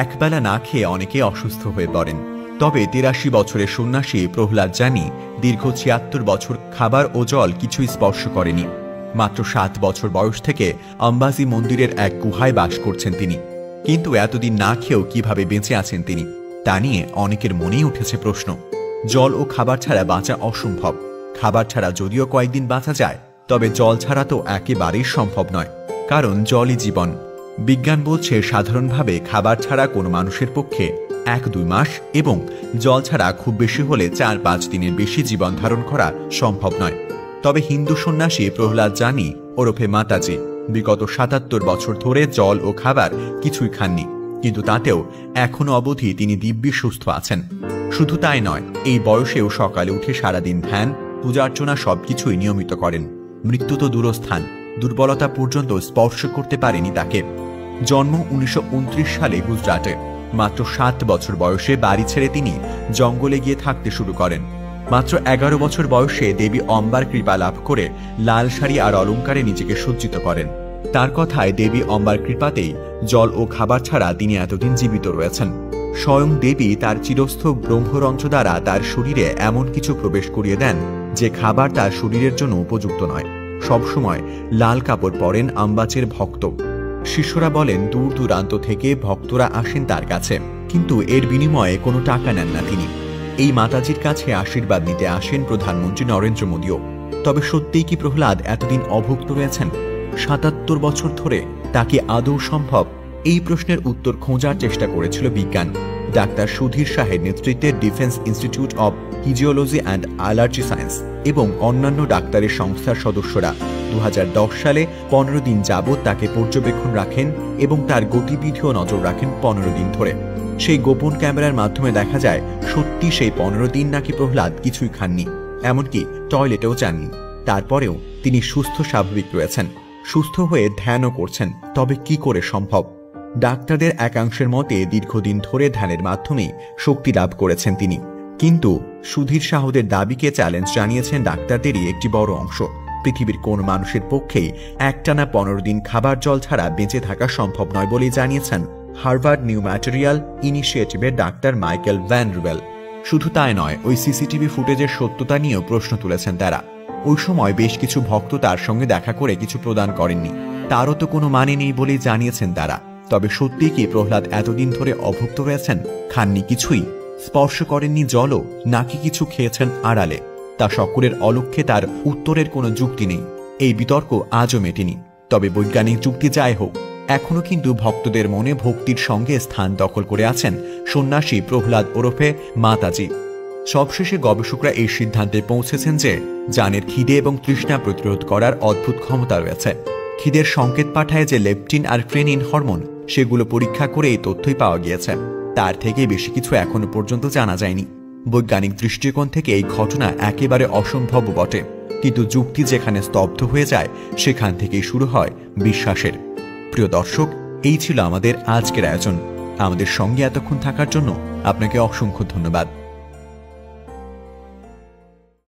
একবেলা না খেয়ে অনেকে অসুস্থ হয়ে পড়েন। তবে ৮৩ বছরের সন্ন্যাসী প্রহ্লাদ জানি দীর্ঘ ৭৬ বছর খাবার ও জল কিছুই স্পর্শ করেনি। মাত্র ৭ বছর বয়স থেকে অম্বাজি মন্দিরের এক গুহায় বাস করছেন তিনি। কিন্তু এতদিন না খেয়েও কিভাবে বেঁচে আছেন তিনি, তা নিয়ে অনেকের মনেই উঠেছে প্রশ্ন। জল ও খাবার ছাড়া বাঁচা অসম্ভব। খাবার ছাড়া যদিও কয়েকদিন বাঁচা যায়, তবে জল ছাড়া তো একেবারেই সম্ভব নয়, কারণ জলই জীবন। বিজ্ঞান বলছে সাধারণভাবে খাবার ছাড়া কোনো মানুষের পক্ষে ১-২ মাস এবং জল ছাড়া খুব বেশি হলে ৪-৫ দিনের বেশি জীবন ধারণ করা সম্ভব নয়। তবে হিন্দু সন্ন্যাসী প্রহ্লাদ জানি ওরফে মাতাজি বিগত ৭৭ বছর ধরে জল ও খাবার কিছুই খাননি, কিন্তু তাতেও এখনো অবধি তিনি দিব্যি সুস্থ আছেন। শুধু তাই নয়, এই বয়সেও সকালে উঠে সারাদিন ধ্যান, পূজার্চনা সবকিছুই নিয়মিত করেন। মৃত্যু তো দূরস্থান, দুর্বলতা পর্যন্ত স্পর্শ করতে পারেনি তাকে। জন্ম ১৯২৯ সালে গুজরাটে। মাত্র ৭ বছর বয়সে বাড়ি ছেড়ে তিনি জঙ্গলে গিয়ে থাকতে শুরু করেন। মাত্র ১১ বছর বয়সে দেবী অম্বার কৃপা লাভ করে লাল শাড়ি আর অলঙ্কারে নিজেকে সজ্জিত করেন। তার কথায় দেবী অম্বার কৃপাতেই জল ও খাবার ছাড়া তিনি এতদিন জীবিত রয়েছেন। স্বয়ং দেবী তার চিরস্থ ব্রহ্মরন্ধ্র দ্বারা তার শরীরে এমন কিছু প্রবেশ করিয়ে দেন যে খাবার তার শরীরের জন্য উপযুক্ত নয়। সবসময় লাল কাপড় পরেন আম্বাচের ভক্ত। শিষ্যরা বলেন দূর দূরান্ত থেকে ভক্তরা আসেন তার কাছে, কিন্তু এর বিনিময়ে কোনো টাকা নেন না তিনি। এই মাতাজির কাছে আশীর্বাদ নিতে আসেন প্রধানমন্ত্রী নরেন্দ্র মোদীও। তবে সত্যিই কি প্রহ্লাদ এতদিন অভুক্ত রয়েছেন ৭৭ বছর ধরে? তাকে আদৌ সম্ভব? এই প্রশ্নের উত্তর খোঁজার চেষ্টা করেছিল বিজ্ঞান। ডাক্তার সুধীর শাহের নেতৃত্বে defence institute of physiology and allergy science এবং অন্যান্য ডাক্তারের সংস্থার সদস্যরা ২০১০ সালে ১৫ দিন যাবৎ তাকে পর্যবেক্ষণ রাখেন এবং তার গতিবিধিও নজর রাখেন ১৫ দিন ধরে। সেই গোপন ক্যামেরার মাধ্যমে দেখা যায় সত্যি সেই ১৫ দিন নাকি প্রহ্লাদ কিছুই খাননি, এমনকি টয়লেটেও যাননি। তারপরেও তিনি সুস্থ স্বাভাবিক রয়েছেন, সুস্থ হয়ে ধ্যানও করছেন। তবে কি করে সম্ভব? ডাক্তারদের একাংশের মতে দীর্ঘদিন ধরে ধ্যানের মাধ্যমেই শক্তি লাভ করেছেন তিনি। কিন্তু সুধীর শাহদের দাবিকে চ্যালেঞ্জ জানিয়েছেন ডাক্তারদেরই একটি বড় অংশ। পৃথিবীর কোন মানুষের পক্ষেই একটানা ১৫ দিন খাবার জল ছাড়া বেঁচে থাকা সম্ভব নয় বলেই জানিয়েছেন হার্ভার্ড নিউ ম্যাটেরিয়াল ইনিশিয়েটিভের ডাক্তার মাইকেল ভ্যান রুবেল। শুধু তাই নয়, ওই সিসিটিভি ফুটেজের সত্যতা নিয়েও প্রশ্ন তুলেছেন তারা। ওই সময় বেশ কিছু ভক্ত তার সঙ্গে দেখা করে কিছু প্রদান করেননি, তারও তো কোনো মানে নেই বলেই জানিয়েছেন তারা। তবে সত্যি কি প্রহ্লাদ এতদিন ধরে অভুক্ত রয়েছেন? খাননি কিছুই, স্পর্শ করেননি জলও, নাকি কিছু খেয়েছেন আড়ালে? তা সকলের অলক্ষ্যে তার উত্তরের কোনো যুক্তি নেই। এই বিতর্ক আজও মেটেনি। তবে বৈজ্ঞানিক যুক্তি যাই হোক, এখনো কিন্তু ভক্তদের মনে ভক্তির সঙ্গে স্থান দখল করে আছেন সন্ন্যাসী প্রহ্লাদ ওরফে মাতাজি। সবশেষে গবেষকরা এই সিদ্ধান্তে পৌঁছেছেন যে জানের খিদে এবং তৃষ্ণা প্রতিরোধ করার অদ্ভুত ক্ষমতা রয়েছে। খিদের সংকেত পাঠায় যে লেপটিন আর ফ্রেনিন হরমোন, সেগুলো পরীক্ষা করে এই তথ্যই পাওয়া গিয়েছে। তার থেকে বেশি কিছু এখনো পর্যন্ত জানা যায়নি। বৈজ্ঞানিক দৃষ্টিকোণ থেকে এই ঘটনা একেবারে অসম্ভব বটে, কিন্তু যুক্তি যেখানে স্তব্ধ হয়ে যায় সেখান থেকেই শুরু হয় বিশ্বাসের। প্রিয় দর্শক, এই ছিল আমাদের আজকের আয়োজন। আমাদের সঙ্গে এতক্ষণ থাকার জন্য আপনাকে অসংখ্য ধন্যবাদ।